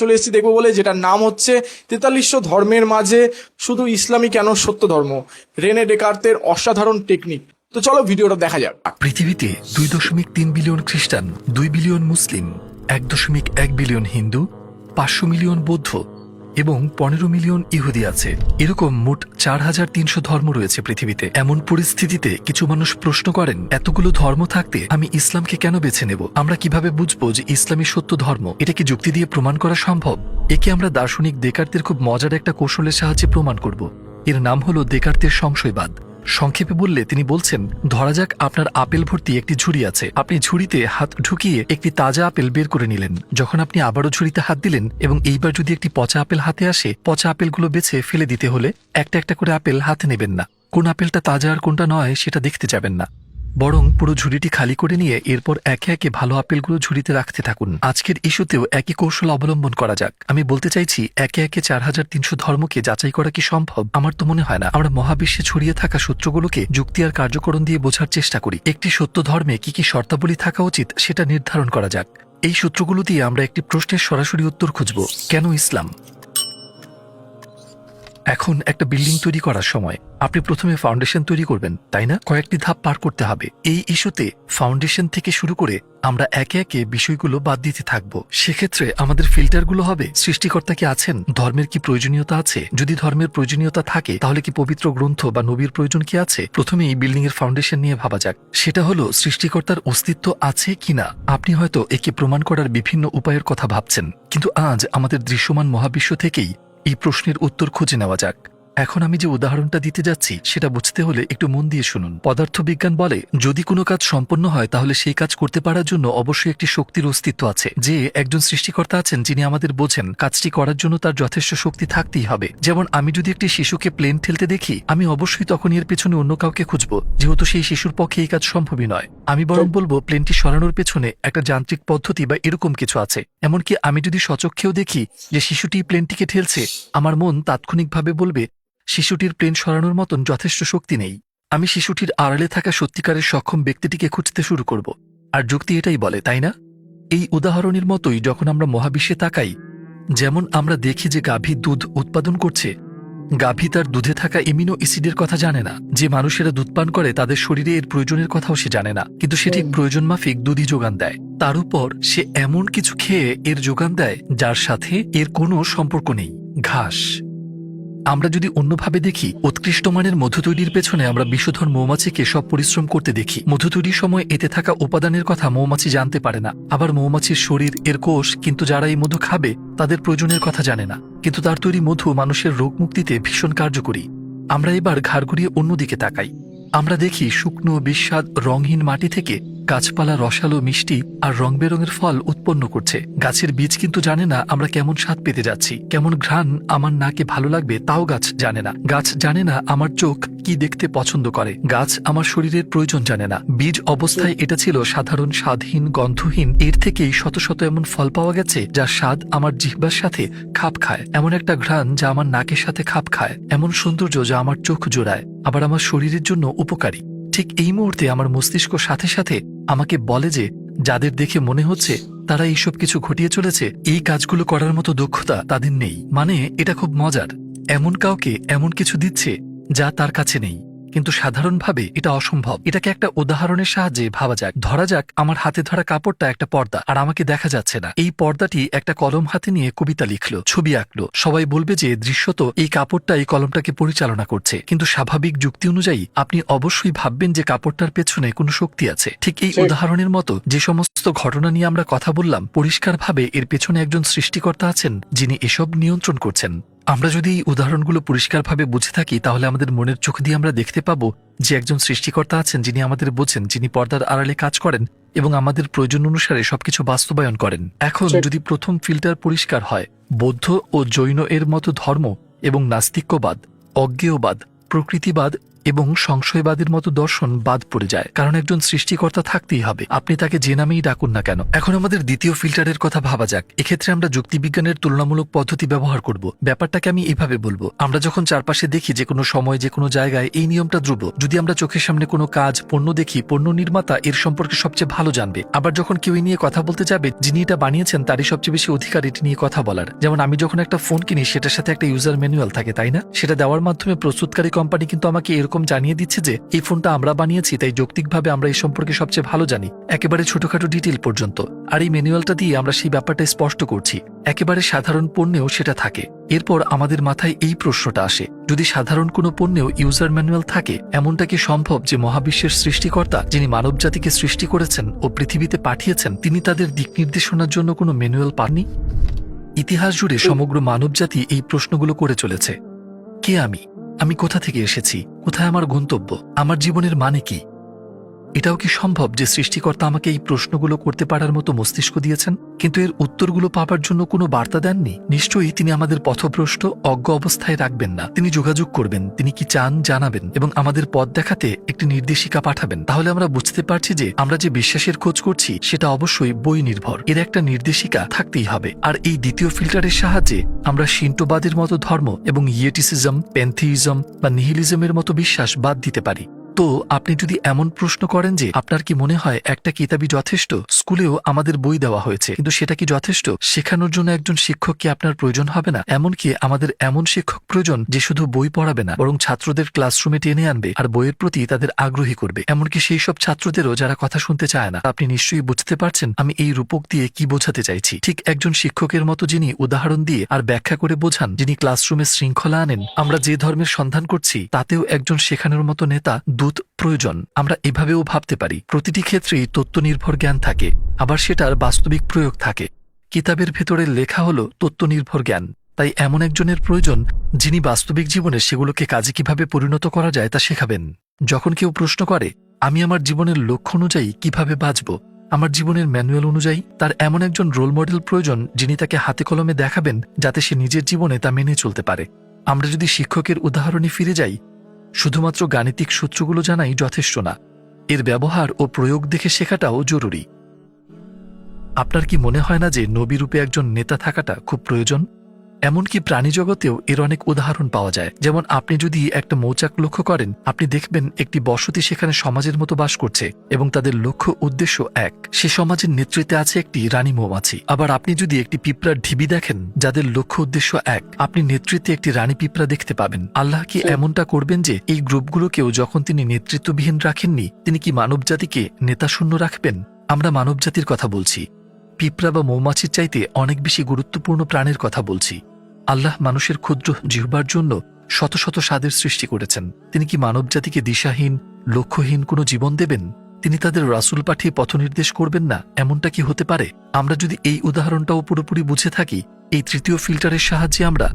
চলে এসেছি দেখবো বলে, যেটার নাম হচ্ছে 4300 ধর্মের মাঝে শুধু ইসলামই কেন সত্য ধর্ম, রেনে ডেকার্তের অসাধারণ টেকনিক। তো চলো ভিডিওটা দেখা যাক। পৃথিবীতে 2.3 বিলিয়ন খ্রিস্টান, 2 বিলিয়ন মুসলিম, 1.1 বিলিয়ন হিন্দু, 500 মিলিয়ন বৌদ্ধ এবং 15 মিলিয়ন ইহুদি আছে। এরকম মোট 4300 ধর্ম রয়েছে পৃথিবীতে। এমন পরিস্থিতিতে কিছু মানুষ প্রশ্ন করেন, এতগুলো ধর্ম থাকতে আমি ইসলামকে কেন বেছে নেব? আমরা কিভাবে বুঝবো যে ইসলামই সত্য ধর্ম? এটা কি যুক্তি দিয়ে প্রমাণ করা সম্ভব? একে আমরা দার্শনিক দেকার্তের খুব মজার একটা কৌশলের সাহায্যে প্রমাণ করব। এর নাম হলো দেকার্তের সংশয়বাদ। সংক্ষেপে বললে তিনি বলছেন, ধরা যাক আপনার আপেল ভর্তি একটি ঝুড়ি আছে। আপনি ঝুড়িতে হাত ঢুকিয়ে একটি তাজা আপেল বের করে নিলেন। যখন আপনি আবারও ঝুড়িতে হাত দিলেন এবং এইবার যদি একটি পচা আপেল হাতে আসে, পচা আপেলগুলো বেছে ফেলে দিতে হলে একটা একটা করে আপেল হাতে নেবেন না। কোন আপেলটা তাজা আর কোনটা নয় সেটা দেখতে যাবেন না, বরং পুরো ঝুড়িটি খালি করে নিয়ে এরপর একে একে ভালো আপেলগুলো ঝুড়িতে রাখতে থাকুন। আজকের ইস্যুতেও একই কৌশল অবলম্বন করা যাক। আমি বলতে চাইছি, একে একে 4300 ধর্মকে যাচাই করা কি সম্ভব? আমার তো মনে হয় না। আমরা মহাবিশ্বে ছড়িয়ে থাকা সূত্রগুলোকে যুক্তি আর কার্যকরণ দিয়ে বোঝার চেষ্টা করি। একটি সত্য ধর্মে কি কি শর্তাবলী থাকা উচিত সেটা নির্ধারণ করা যাক। এই সূত্রগুলো দিয়ে আমরা একটি প্রশ্নের সরাসরি উত্তর খুঁজব, কেন ইসলাম? এখন একটা বিল্ডিং তৈরি করার সময় আপনি প্রথমে ফাউন্ডেশন তৈরি করবেন, তাই না? কয়েকটি ধাপ পার করতে হবে। এই ইস্যুতে ফাউন্ডেশন থেকে শুরু করে আমরা একে একে বিষয়গুলো বাদ দিতে থাকব। সেক্ষেত্রে আমাদের ফিল্টারগুলো হবে, সৃষ্টিকর্তা কি আছেন? ধর্মের কি প্রয়োজনীয়তা আছে? যদি ধর্মের প্রয়োজনীয়তা থাকে তাহলে কি পবিত্র গ্রন্থ বা নবীর প্রয়োজন কি আছে? প্রথমে এই বিল্ডিং এর ফাউন্ডেশন নিয়ে ভাবা যাক। সেটা হলো সৃষ্টিকর্তার অস্তিত্ব আছে কিনা। আপনি হয়তো একে প্রমাণ করার বিভিন্ন উপায়ের কথা ভাবছেন, কিন্তু আজ আমাদের দৃশ্যমান মহাবিশ্ব থেকেই এই প্রশ্নের উত্তর খুঁজে নেওয়া যাক। এখন আমি যে উদাহরণটা দিতে যাচ্ছি সেটা বুঝতে হলে একটু মন দিয়ে শুনুন। পদার্থবিজ্ঞান বলে, যদি কোনো কাজ সম্পন্ন হয় তাহলে সেই কাজ করতে পারার জন্য অবশ্যই একটি শক্তির অস্তিত্ব আছে, যে একজন সৃষ্টিকর্তা আছেন যিনি আমাদের বোঝেন। কাজটি করার জন্য তার যথেষ্ট শক্তি থাকতেই হবে। যেমন আমি যদি একটি শিশুকে প্লেন ঠেলতে দেখি, আমি অবশ্যই তখন এর পেছনে অন্য কাউকে খুঁজব, যেহেতু সেই শিশুর পক্ষে এই কাজ সম্ভবই নয়। আমি বরং বলবো প্লেনটি সরানোর পেছনে একটা যান্ত্রিক পদ্ধতি বা এরকম কিছু আছে। এমনকি আমি যদি স্বচক্ষেও দেখি যে শিশুটি প্লেনটিকে ঠেলছে, আমার মন তাৎক্ষণিকভাবে বলবে শিশুটির প্লেন সরানোর মতন যথেষ্ট শক্তি নেই। আমি শিশুটির আড়ালে থাকা সত্যিকারের সক্ষম ব্যক্তিটিকে খুঁজতে শুরু করব। আর যুক্তি এটাই বলে, তাই না? এই উদাহরণের মতোই যখন আমরা মহাবিশ্বে তাকাই, যেমন আমরা দেখি যে গাভী দুধ উৎপাদন করছে, গাভী তার দুধে থাকা এমিনো অ্যাসিডের কথা জানে না। যে মানুষেরা দুধ পান করে তাদের শরীরে এর প্রয়োজনের কথাও সে জানে না, কিন্তু সে ঠিক প্রয়োজন মাফিক দুধই যোগান দেয়। তার উপর সে এমন কিছু খেয়ে এর যোগান দেয় যার সাথে এর কোনো সম্পর্ক নেই, ঘাস। আমরা যদি অন্যভাবে দেখি, উৎকৃষ্ট মানের মধু তৈরির পেছনে আমরা বিষধর মৌমাছিকে সব পরিশ্রম করতে দেখি। মধু তৈরির সময় এতে থাকা উপাদানের কথা মৌমাছি জানতে পারে না। আবার মৌমাছির শরীর, এর কোষ, কিন্তু যারা এই মধু খাবে তাদের প্রয়োজনের কথা জানে না, কিন্তু তার তৈরি মধু মানুষের রোগ মুক্তিতে ভীষণ কার্যকরী। আমরা এবার ঘাড় ঘুরিয়ে অন্যদিকে তাকাই। আমরা দেখি শুকনো, বিস্বাদ, রংহীন মাটি থেকে গাছপালা রসালো, মিষ্টি আর রং বেরঙের ফল উৎপন্ন করছে। গাছের বীজ কিন্তু জানে না আমরা কেমন স্বাদ পেতে যাচ্ছি, কেমন ঘ্রাণ আমার নাকে ভালো লাগবে তাও গাছ জানে না। গাছ জানে না আমার চোখ কি দেখতে পছন্দ করে, গাছ আমার শরীরের প্রয়োজন জানে না। বীজ অবস্থায় এটা ছিল সাধারণ, স্বাদহীন, গন্ধহীন। এর থেকেই শত শত এমন ফল পাওয়া গেছে যার স্বাদ আমার জিহ্বার সাথে খাপ খায়, এমন একটা ঘ্রাণ যা আমার নাকের সাথে খাপ খায়, এমন সৌন্দর্য যা আমার চোখ জোড়ায়, আবার আমার শরীরের জন্য উপকারী। ঠিক এই মুহূর্তে আমার মস্তিষ্ক সাথে সাথে আমাকে বলে যে যাদের দেখে মনে হচ্ছে তারা এইসব কিছু ঘটিয়ে চলেছে, এই কাজগুলো করার মতো দক্ষতা তাদের নেই। মানে এটা খুব মজার, এমন কাউকে এমন কিছু দিচ্ছে যা তার কাছে নেই, কিন্তু সাধারণভাবে এটা অসম্ভব। এটাকে একটা উদাহরণের সাহায্যে ভাবা যাক। ধরা যাক আমার হাতে ধরা কাপড়টা একটা পর্দা, আর আমাকে দেখা যাচ্ছে না। এই পর্দাটি একটা কলম হাতে নিয়ে কবিতা লিখলো, ছবি আঁকলো। সবাই বলবে যে দৃশ্যত এই কাপড়টা এই কলমটাকে পরিচালনা করছে, কিন্তু স্বাভাবিক যুক্তি অনুযায়ী আপনি অবশ্যই ভাববেন যে কাপড়টার পেছনে কোনো শক্তি আছে। ঠিক এই উদাহরণের মতো যে সমস্ত ঘটনা নিয়ে আমরা কথা বললাম, পরিষ্কারভাবে এর পেছনে একজন সৃষ্টিকর্তা আছেন যিনি এসব নিয়ন্ত্রণ করছেন। আমরা যদি এই উদাহরণগুলো পরিষ্কারভাবে বুঝে থাকি তাহলে আমাদের মনের চোখ দিয়ে আমরা দেখতে পাবো যে একজন সৃষ্টিকর্তা আছেন যিনি আমাদের বোঝেন, যিনি পর্দার আড়ালে কাজ করেন এবং আমাদের প্রয়োজন অনুসারে সবকিছু বাস্তবায়ন করেন। এখন যদি প্রথম ফিল্টার পরিষ্কার হয়, বৌদ্ধ ও জৈন এর মতো ধর্ম এবং নাস্তিক্যবাদ, অজ্ঞেয়বাদ, প্রকৃতিবাদ এবং সংশয়বাদের মতো দর্শন বাদ পড়ে যায়, কারণ একজন সৃষ্টিকর্তা থাকতেই হবে, আপনি তাকে যে নামেই ডাকুন না কেন। এখন আমাদের দ্বিতীয় ফিল্টারের কথা ভাবা যাক। এক্ষেত্রে আমরা যুক্তিবিজ্ঞানের তুলনামূলক পদ্ধতি ব্যবহার করব। ব্যাপারটাকে আমি এভাবে বলবো, আমরা যখন চারপাশে দেখি যে কোনো সময় যে কোনো জায়গায় এই নিয়মটা ধ্রুব। যদি আমরা চোখের সামনে কোনো কাজ পণ্য দেখি, পণ্য নির্মাতা এর সম্পর্কে সবচেয়ে ভালো জানবে। আবার যখন কেউ নিয়ে কথা বলতে যাবে, যিনি এটা বানিয়েছেন তারই সবচেয়ে বেশি অধিকার এটি নিয়ে কথা বলার। যেমন আমি যখন একটা ফোন কিনি, সেটার সাথে একটা ইউজার ম্যানুয়াল থাকে, তাই না? সেটা দেওয়ার মাধ্যমে প্রস্তুতকারী কোম্পানি কিন্তু আমাকে এরকম জানিয়ে দিচ্ছে যে এই ফোনটা আমরা বানিয়েছি, তাই যৌক্তিকভাবে আমরা এই সম্পর্কে সবচেয়ে ভালো জানি, একেবারে ছোটখাটো ডিটেল পর্যন্ত। আর এই ম্যানুয়ালটা দিয়ে আমরা সেই ব্যাপারটা স্পষ্ট করছি। একেবারে সাধারণ পণ্যেও সেটা থাকে। এরপর আমাদের মাথায় এই প্রশ্নটা আসে, যদি সাধারণ কোনো পণ্যেও ইউজার ম্যানুয়াল থাকে, এমনটা কি সম্ভব যে মহাবিশ্বের সৃষ্টিকর্তা, যিনি মানব জাতিকে সৃষ্টি করেছেন ও পৃথিবীতে পাঠিয়েছেন, তিনি তাদের দিক নির্দেশনার জন্য কোনো ম্যানুয়াল পাননি? ইতিহাস জুড়ে সমগ্র মানবজাতি এই প্রশ্নগুলো করে চলেছে। কে আমি কোথা থেকে এসেছি, কোথায় আমার গন্তব্য, আমার জীবনের মানে কি? এটাও কি সম্ভব যে সৃষ্টিকর্তা আমাকে এই প্রশ্নগুলো করতে পারার মতো মস্তিষ্ক দিয়েছেন, কিন্তু এর উত্তরগুলো পাবার জন্য কোনো বার্তা দেননি? নিশ্চয়ই তিনি আমাদের পথভ্রষ্ট অজ্ঞ অবস্থায় রাখবেন না। তিনি যোগাযোগ করবেন, তিনি কি চান জানাবেন এবং আমাদের পথ দেখাতে একটি নির্দেশিকা পাঠাবেন। তাহলে আমরা বুঝতে পারছি যে আমরা যে বিশ্বাসের খোঁজ করছি সেটা অবশ্যই বই নির্ভর। এর একটা নির্দেশিকা থাকতেই হবে। আর এই দ্বিতীয় ফিল্টারের সাহায্যে আমরা শিন্টোবাদের মতো ধর্ম এবং ইয়েটিসিজম, প্যান্থিইজম বা নিহিলিজমের মতো বিশ্বাস বাদ দিতে পারি। তো আপনি যদি এমন প্রশ্ন করেন যে আপনার কি মনে হয় একটা কিতাবই যথেষ্ট, স্কুলেও আমাদের বই দেওয়া হয়েছে, কিন্তু সেটা কি যথেষ্ট? শেখানোর জন্য একজন শিক্ষক কি আপনার প্রয়োজন হবে না? এমনকি আমাদের এমন শিক্ষক প্রয়োজন যে শুধু বই পড়াবে না, বরং ছাত্রদের ক্লাসরুমে টেনে আনবে আর বইয়ের প্রতি তাদের আগ্রহী করবে, এমনকি সেই সব ছাত্রদেরও যারা কথা শুনতে চায় না। আপনি নিশ্চয়ই বুঝতে পারছেন আমি এই রূপক দিয়ে কি বোঝাতে চাইছি। ঠিক একজন শিক্ষকের মতো যিনি উদাহরণ দিয়ে আর ব্যাখ্যা করে বোঝান, যিনি ক্লাসরুমে শৃঙ্খলা আনেন, আমরা যে ধর্মের সন্ধান করছি তাতেও একজন শেখানোর মতো নেতা, দূত প্রয়োজন। আমরা এভাবেও ভাবতে পারি, প্রতিটি ক্ষেত্রেই তত্ত্ব নির্ভর জ্ঞান থাকে, আবার সেটার বাস্তবিক প্রয়োগ থাকে। কিতাবের ভেতরে লেখা হলো তত্ত্ব নির্ভর জ্ঞান, তাই এমন একজনের প্রয়োজন যিনি বাস্তবিক জীবনে সেগুলোকে কাজে কিভাবে পরিণত করা যায় তা শেখাবেন। যখন কেউ প্রশ্ন করে আমি আমার জীবনের লক্ষ্য অনুযায়ী কিভাবে বাঁচব, আমার জীবনের ম্যানুয়াল অনুযায়ী, তার এমন একজন রোল মডেল প্রয়োজন যিনি তাকে হাতে কলমে দেখাবেন, যাতে সে নিজের জীবনে তা মেনে চলতে পারে। আমরা যদি শিক্ষকের উদাহরণে ফিরে যাই, শুধুমাত্র গাণিতিক সূত্রগুলো জানাই যথেষ্ট না, এর ব্যবহার ও প্রয়োগ দেখে শেখাটাও জরুরি। আপনার কি মনে হয় না যে নবীরূপে একজন নেতা থাকাটা খুব প্রয়োজন? এমনকি প্রাণী জগতেও এর অনেক উদাহরণ পাওয়া যায়। যেমন আপনি যদি একটা মৌচাক লক্ষ্য করেন, আপনি দেখবেন একটি বসতি সেখানে সমাজের মতো বাস করছে এবং তাদের লক্ষ্য উদ্দেশ্য এক। সে সমাজের নেতৃত্বে আছে একটি রানী মৌমাছি। আবার আপনি যদি একটি পিঁপড়ার ঢিবি দেখেন যাদের লক্ষ্য উদ্দেশ্য এক, আপনি নেতৃত্বে একটি রানী পিঁপড়া দেখতে পাবেন। আল্লাহ কি এমনটা করবেন যে এই গ্রুপগুলোকেও যখন তিনি নেতৃত্ববিহীন রাখেননি, তিনি কি মানবজাতিকে নেতাশূন্য রাখবেন? আমরা মানবজাতির কথা বলছি, পিঁপড়া বা মৌমাছির চাইতে অনেক বেশি গুরুত্বপূর্ণ প্রাণের কথা বলছি। আল্লাহ মানুষের ক্ষুদ্র জিহ্বার জন্য শত শত স্বাদের সৃষ্টি করেছেন। তিনি কি মানবজাতিকে দিশাহীন, লক্ষ্যহীন কোনো জীবন দেবেন? তিনি তাদের রাসূল পাঠিয়ে পথনির্দেশ করবেন না? এমনটা কি হতে পারে? আমরা যদি এই উদাহরণটাও পুরোপুরি বুঝে থাকি, এই তৃতীয় ফিল্টারের সাহায্যে আমরা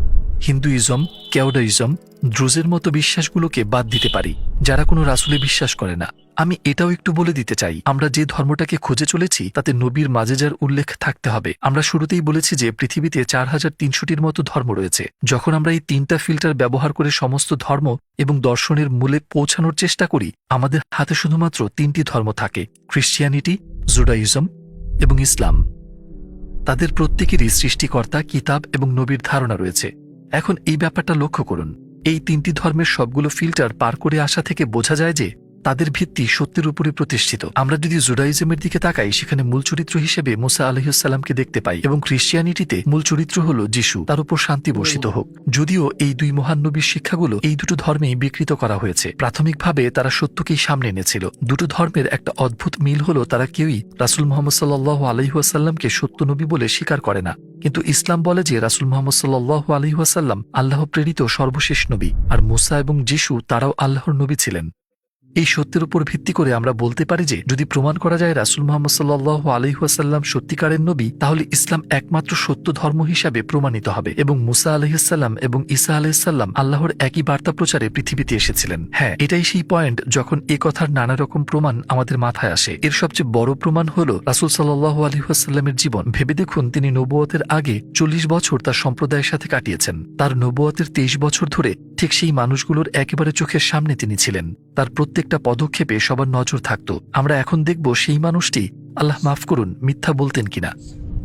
হিন্দুইজম, কেওডাইজম, দ্রুজের মতো বিশ্বাসগুলোকে বাদ দিতে পারি, যারা কোনো রাসূলে বিশ্বাস করে না। আমি এটাও একটু বলে দিতে চাই, আমরা যে ধর্মটাকে খুঁজে চলেছি তাতে নবীর মাজেজার উল্লেখ থাকতে হবে। আমরা শুরুতেই বলেছি যে পৃথিবীতে 4300টির মতো ধর্ম রয়েছে। যখন আমরা এই তিনটা ফিল্টার ব্যবহার করে সমস্ত ধর্ম এবং দর্শনের মূলে পৌঁছানোর চেষ্টা করি, আমাদের হাতে শুধুমাত্র 3টি ধর্ম থাকে, খ্রিস্টিয়ানিটি, জুডাইজম এবং ইসলাম। তাদের প্রত্যেকেরই সৃষ্টিকর্তা, কিতাব এবং নবীর ধারণা রয়েছে। এখন এই ব্যাপারটা লক্ষ্য করুন, এই 3টি ধর্মের সবগুলো ফিল্টার পার করে আসা থেকে বোঝা যায় যে তাদের ভিত্তি সত্যের উপরে প্রতিষ্ঠিত। আমরা যদি জুডাইজমের দিকে তাকাই, সেখানে মূল চরিত্র হিসেবে মুসা আলাইহিসসালামকে দেখতে পাই এবং খ্রিস্টিয়ানিটিতে মূল চরিত্র হল যিশু, তার উপর শান্তি বর্ষিত হোক। যদিও এই দুই মহান নবীর শিক্ষাগুলো এই দুটো ধর্মেই বিকৃত করা হয়েছে। প্রাথমিকভাবে তারা সত্যকেই সামনে এনেছিল। দুটো ধর্মের একটা অদ্ভুত মিল হলো তারা কেউই রাসূল মুহাম্মদ সাল্লাল্লাহু আলাইহি ওয়াসাল্লামকে সত্য নবী বলে স্বীকার করে না। কিন্তু ইসলাম বলে যে রাসূল মুহাম্মদ সাল্লাল্লাহু আলাইহি ওয়াসাল্লাম আল্লাহ প্রেরিত সর্বশেষ নবী, আর মুসা এবং যিশু তারাও আল্লাহর নবী ছিলেন। এই সত্যের উপর ভিত্তি করে আমরা বলতে পারি যে যদি প্রমাণ করা যায় রাসূল মুহাম্মদ সাল্লাল্লাহু আলাইহি ওয়াসাল্লাম সত্যিকারের নবী, তাহলে ইসলাম একমাত্র সত্য ধর্ম হিসাবে প্রমাণিত হবে এবং মুসা আলাইহিস সালাম এবং ঈসা আলাইহিস সালাম আল্লাহর একই বার্তা প্রচারে পৃথিবীতে এসেছিলেন। হ্যাঁ, এটাই সেই পয়েন্ট যখন এ কথার নানা রকম প্রমাণ আমাদের মাথায় আসে। এর সবচেয়ে বড় প্রমাণ হলো রাসূল সাল্লাল্লাহু আলাইহি ওয়াসাল্লামের জীবন। ভেবে দেখুন, তিনি নবুয়তের আগে 40 বছর তার সম্প্রদায়ের সাথে কাটিয়েছেন। তার নবুয়তের 23 বছর ধরে ঠিক সেই মানুষগুলোর একেবারে চোখের সামনে তিনি ছিলেন। তার প্রত্যেকটা পদক্ষেপে সবার নজর থাকত। আমরা এখন দেখব সেই মানুষটি, আল্লাহ মাফ করুন, মিথ্যা বলতেন কিনা।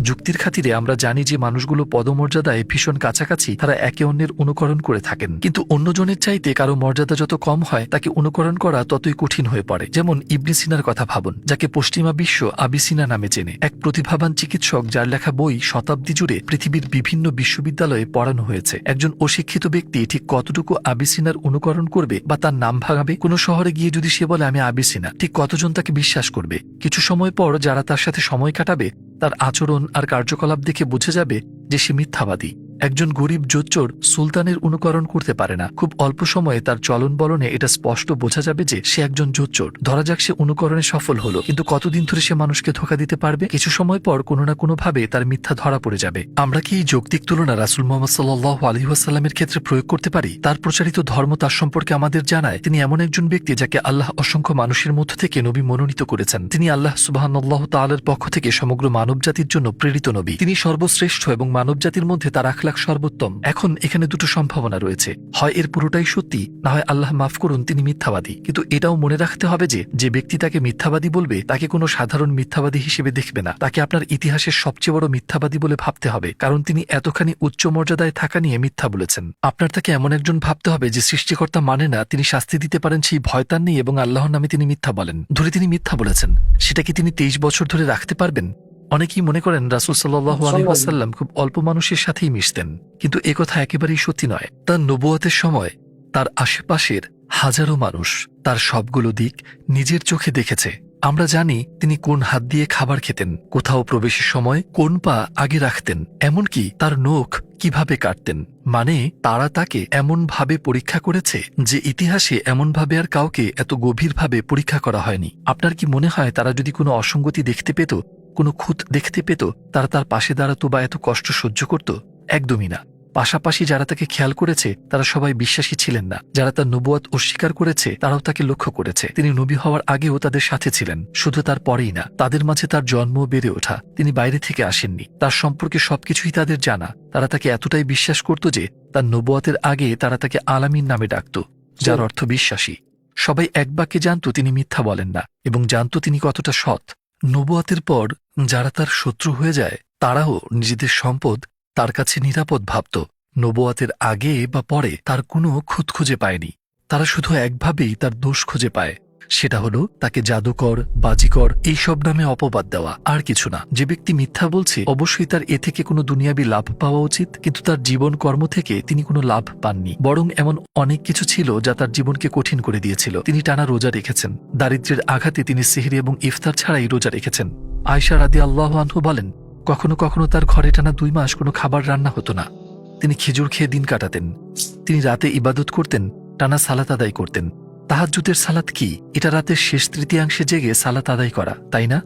যুক্তির খাতিরে আমরা জানি যে মানুষগুলো পদমর্যাদায় ভীষণ কাছাকাছি, তারা একে অন্যের অনুকরণ করে থাকেন। কিন্তু অন্যজনের চাইতে কারো মর্যাদা যত কম হয় তাকে অনুকরণ করা ততই কঠিন হয়ে পড়ে। যেমন ইবনে সিনার কথা ভাবুন, যাকে পশ্চিমা বিশ্ব আবিসিনা নামে চেনে। এক প্রতিভাবান চিকিৎসক যার লেখা বই শতাব্দী জুড়ে পৃথিবীর বিভিন্ন বিশ্ববিদ্যালয়ে পড়ানো হয়েছে। একজন অশিক্ষিত ব্যক্তি ঠিক কতটুকু আবিসিনার অনুকরণ করবে বা তার নাম ভাঙাবে? কোনো শহরে গিয়ে যদি সে বলে আমি আবিসিনা, ঠিক কতজন তাকে বিশ্বাস করবে? কিছু সময় পর যারা তার সাথে সময় কাটাবে তার আচরণ আর কার্যকলাপ দেখে বুঝে যাবে যে সে মিথ্যাবাদী। একজন গরিব জোচ্চোর সুলতানের অনুকরণ করতে পারে না। খুব অল্প সময়ে তার চলন বলনে এটা স্পষ্ট বোঝা যাবে যে সে একজন জোচ্চোর। ধরা যাক সে অনুকরণে সফল হলো, কিন্তু কতদিন ধরে সে মানুষকে ধোঁকা দিতে পারবে? কিছু সময় পর কোনো না কোনো ভাবে তার মিথ্যা ধরা পড়ে যাবে। আমরা কি এই যৌক্তিক তুলনা রাসূল মুহাম্মদ সাল্লাল্লাহু আলাইহি ওয়াসাল্লামের ক্ষেত্রে প্রয়োগ করতে পারি? তার প্রচারিত ধর্ম তার সম্পর্কে আমাদের জানায় তিনি এমন একজন ব্যক্তি যাকে আল্লাহ অসংখ্য মানুষের মধ্য থেকে নবী মনোনীত করেছেন। তিনি আল্লাহ সুবহানাল্লাহু তাআলার পক্ষ থেকে সমগ্র মানবজাতির জন্য প্রেরিত নবী। তিনি সর্বশ্রেষ্ঠ এবং মানবজাতির মধ্যে তার আখলাক সর্বোত্তম। এখন এখানে দুটো সম্ভাবনা রয়েছে, হয় এর পুরোটাই সত্যি, না হয় আল্লাহ মাফ করুন তিনি মিথ্যাবাদী। কিন্তু এটাও মনে রাখতে হবে যে যে ব্যক্তি তাকে মিথ্যাবাদী বলবে তাকে কোনো সাধারণ মিথ্যাবাদী হিসেবে দেখবে না, তাকে আপনার ইতিহাসের সবচেয়ে বড় মিথ্যাবাদী বলে ভাবতে হবে, কারণ তিনি এতখানি উচ্চ মর্যাদায় থাকা নিয়ে মিথ্যা বলেছেন। আপনার তাকে এমন একজন ভাবতে হবে যে সৃষ্টিকর্তা মানে না, তিনি শাস্তি দিতে পারেন সেই ভয় তার নেই এবং আল্লাহর নামে তিনি মিথ্যা বলেন। ধরে তিনি মিথ্যা বলেছেন, সেটা কি তিনি 23 বছর ধরে রাখতে পারবেন? অনেকেই মনে করেন রাসূল সাল্লাল্লাহু আলাইহি ওয়াসাল্লাম খুব অল্প মানুষের সাথেই মিশতেন, কিন্তু এ কথা একেবারেই সত্যি নয়। তার নবুয়তের সময় তার আশেপাশের হাজারো মানুষ তার সবগুলো দিক নিজের চোখে দেখেছে। আমরা জানি তিনি কোন হাত দিয়ে খাবার খেতেন, কোথাও প্রবেশের সময় কোন পা আগে রাখতেন, এমনকি তার নখ কিভাবে কাটতেন। মানে তারা তাকে এমনভাবে পরীক্ষা করেছে যে ইতিহাসে এমনভাবে আর কাউকে এত গভীরভাবে পরীক্ষা করা হয়নি। আপনার কি মনে হয় তারা যদি কোনো অসঙ্গতি দেখতে পেত, কোনো খুঁত দেখতে পেত, তারা তার পাশে দাঁড়াতো বা এত কষ্ট সহ্য করত? একদমই না। পাশাপাশি যারা তাকে খেয়াল করেছে তারা সবাই বিশ্বাসী ছিলেন না। যারা তার নবুয়ত অস্বীকার করেছে তারাও তাকে লক্ষ্য করেছে। তিনি নবী হওয়ার আগেও তাদের সাথে ছিলেন, শুধু তার পরেই না। তাদের মাঝে তার জন্ম, বেড়ে ওঠা, তিনি বাইরে থেকে আসেননি। তার সম্পর্কে সবকিছুই তাদের জানা। তারা তাকে এতটাই বিশ্বাস করত যে তার নবুয়তের আগে তারা তাকে আলামিন নামে ডাকত, যার অর্থ বিশ্বাসী। সবাই এক বাক্যে জানত তিনি মিথ্যা বলেন না এবং জানত তিনি কতটা সৎ। নবুয়তের পর যারা তার শত্রু হয়ে যায় তারাও নিজেদের সম্পদ তার কাছে নিরাপদ ভাবত। নবুয়তের আগে বা পরে তার কোনো খুঁত খুঁজে পায়নি। তারা শুধু একভাবেই তার দোষ খুঁজে পায়, সেটা হলো তাকে জাদুকর, বাজিকর এইসব নামে অপবাদ দেওয়া, আর কিছু না। যে ব্যক্তি মিথ্যা বলছে অবশ্যই তার এ থেকে কোনো দুনিয়াবি লাভ পাওয়া উচিত, কিন্তু তার জীবন কর্ম থেকে তিনি কোনো লাভ পাননি। বরং এমন অনেক কিছু ছিল যা তার জীবনকে কঠিন করে দিয়েছিল। তিনি টানা রোজা রেখেছেন, দারিদ্র্যের আঘাতে তিনি সেহরি এবং ইফতার ছাড়াই রোজা রেখেছেন। আয়েশা রাদিয়াল্লাহু আনহু বলেন, কখনো কখনো তার ঘরে টানা 2 মাস কোনো খাবার রান্না হতো না। তিনি খেজুর খেয়ে দিন কাটাতেন। তিনি রাতে ইবাদত করতেন, টানা সালাত আদায় করতেন। তাহাজ্জুদের সালাত কি? এটা রাতের শেষ তৃতীয়াংশে জেগে সালাত আদায় করা, তাই না?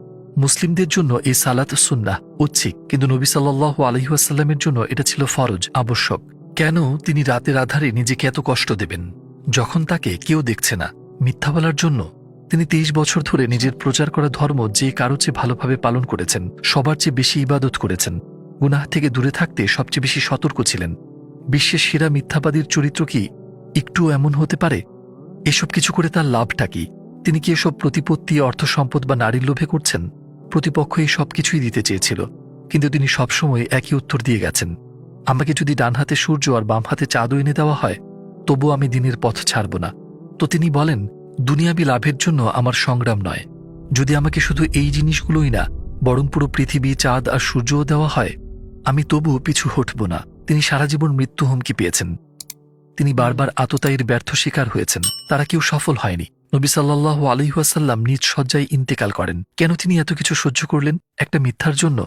মুসলিমদের জন্য এই সালাত সুন্নাহ, ঐচ্ছিক, কিন্তু নবী সাল্লাল্লাহু আলাইহি ওয়াসাল্লামের জন্য এটা ছিল ফরজ, আবশ্যক। কেন তিনি রাতের আধারে নিজেকে এত কষ্ট দেবেন যখন তাকে কেউ দেখছে না? মিথ্যা বলার জন্য। তিনি 23 বছর ধরে নিজের প্রচার করা ধর্ম যে কারো চেয়ে ভালোভাবে পালন করেছেন, সবার চেয়ে বেশি ইবাদত করেছেন, গুনাহ থেকে দূরে থাকতে সবচেয়ে বেশি সতর্ক ছিলেন। বিশ্বের সেরা মিথ্যাবাদীর চরিত্র কি একটুও এমন হতে পারে? এসব কিছু করে তার লাভটা কি? তিনি কি এসব প্রতিপত্তি, অর্থ সম্পদ বা নারীর লোভে করছেন? প্রতিপক্ষ এই সব কিছুই দিতে চেয়েছিল, কিন্তু তিনি সবসময় একই উত্তর দিয়ে গেছেন, আমাকে যদি ডান হাতে সূর্য আর বাম হাতে চাঁদও এনে দেওয়া হয় তবু আমি দিনের পথ ছাড়ব না। তো তিনি বলেন, দুনিয়াবি লাভের জন্য আমার সংগ্রাম নয়। যদি আমাকে শুধু এই জিনিসগুলোই না বরং পুরো পৃথিবী, চাঁদ আর সূর্যও দেওয়া হয় আমি তবু পিছু হটব না। তিনি সারা জীবন মৃত্যু হুমকি পেয়েছেন। তিনি বারবার আততায়ীর ব্যর্থ শিকার হয়েছেন, তারা কেউ সফল হয়নি। নবী সাল্লাল্লাহু আলাইহি ওয়াসাল্লাম নিজ শয্যায় ইন্তেকাল করেন। কেন তিনি এত কিছু সহ্য করলেন? একটা মিথ্যার জন্য?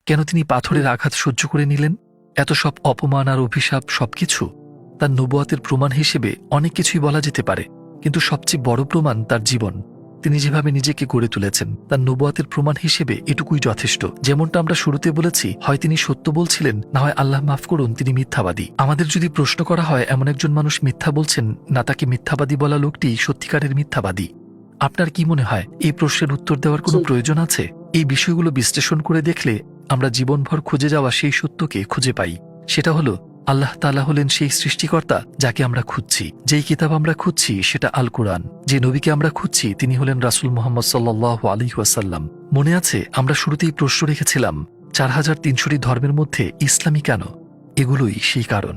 কেন তিনি পাথরের আঘাত সহ্য করে নিলেন? এত সব অপমান আর অভিশাপ, সবকিছু তার নবুয়তের প্রমাণ হিসেবে অনেক কিছুই বলা যেতে পারে, কিন্তু সবচেয়ে বড় প্রমাণ তার জীবন। তিনি যেভাবে নিজেকে গড়ে তুলেছেন তার নবুয়াতের প্রমাণ হিসেবে এটুকুই যথেষ্ট। যেমনটা আমরা শুরুতে বলেছি, হয় তিনি সত্য বলছিলেন, না হয় আল্লাহ মাফ করুন তিনি মিথ্যাবাদী। আমাদের যদি প্রশ্ন করা হয় এমন একজন মানুষ মিথ্যা বলছেন না তাকে মিথ্যাবাদী বলা লোকটি সত্যিকারের মিথ্যাবাদী, আপনার কি মনে হয় এই প্রশ্নের উত্তর দেওয়ার কোনো প্রয়োজন আছে? এই বিষয়গুলো বিশ্লেষণ করে দেখলে আমরা জীবনভর খুঁজে যাওয়া সেই সত্যকে খুঁজে পাই। সেটা হলো আল্লাহ তাআলা হলেন সেই সৃষ্টিকর্তা যাকে আমরা খুঁজছি। যেই কিতাব আমরা খুঁজছি সেটা আল কোরআন। যে নবীকে আমরা খুঁজছি তিনি হলেন রাসূল মুহাম্মদ সাল্লাল্লাহু আলাইহি ওয়াসাল্লাম। মনে আছে আমরা শুরুতেই প্রশ্ন রেখেছিলাম ৪৩০০টি ধর্মের মধ্যে ইসলামী কেন? এগুলোই সেই কারণ।